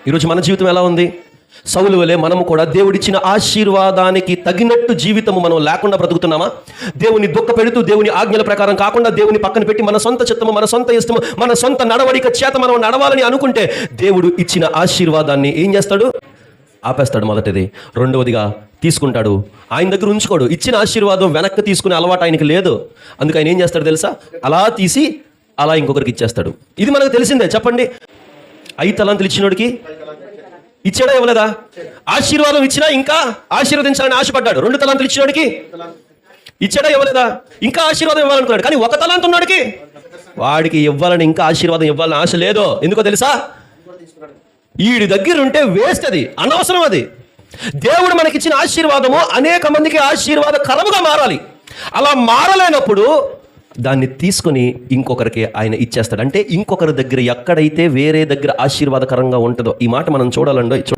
ఈరోజు మన జీవితం ఎలా ఉంది? సౌలు వలె మనము కూడా దేవుడిచ్చిన ఆశీర్వాదానికి తగినట్టు జీవితము మనం లేకుండా బ్రతుకుతున్నామా? దేవుని దుఃఖ పెడుతూ, దేవుని ఆజ్ఞల ప్రకారం కాకుండా, దేవుని పక్కన పెట్టి మన సొంత చిత్తము, మన సొంత ఇష్టము, మన సొంత నడవడిక చేత మనం నడవాలని అనుకుంటే దేవుడు ఇచ్చిన ఆశీర్వాదాన్ని ఏం చేస్తాడు? ఆపేస్తాడు. మొదటిది. రెండవదిగా తీసుకుంటాడు, ఆయన దగ్గర ఉంచుకోడు. ఇచ్చిన ఆశీర్వాదం వెనక్కి తీసుకునే అలవాటు ఆయనకి లేదు. అందుకు ఆయన ఏం చేస్తాడు తెలుసా? అలా తీసి అలా ఇంకొకరికి ఇచ్చేస్తాడు. ఇది మనకు తెలిసిందే. చెప్పండి, 5 తలాంతులు ఇచ్చినోడికి ఇచ్చాడా ఇవ్వలేదా? ఆశీర్వాదం ఇచ్చినా ఇంకా ఆశీర్వదించాలని ఆశపడ్డాడు. 2 తలాంతులు ఇచ్చినోడికి ఇచ్చాడా ఇవ్వలేదా? ఇంకా ఆశీర్వాదం ఇవ్వాలనుకున్నాడు. కానీ 1 తలాంతు ఉన్నోడికి వాడికి ఇవ్వాలని, ఇంకా ఆశీర్వాదం ఇవ్వాలని ఆశ లేదు. ఎందుకో తెలుసా? వీడి దగ్గర ఉంటే వేస్ట్, అది అనవసరం. అది దేవుడు మనకిచ్చిన ఆశీర్వాదము అనేక మందికి ఆశీర్వాదకరముగా మారాలి. అలా మారలేనప్పుడు దాన్ని తీసుకొని ఇంకొకరికి ఆయన ఇచ్చేస్తాడు. అంటే ఇంకొకరి దగ్గర ఎక్కడైతే వేరే దగ్గర ఆశీర్వాదకరంగా ఉంటుందో, ఈ మాట మనం చూడాలండి.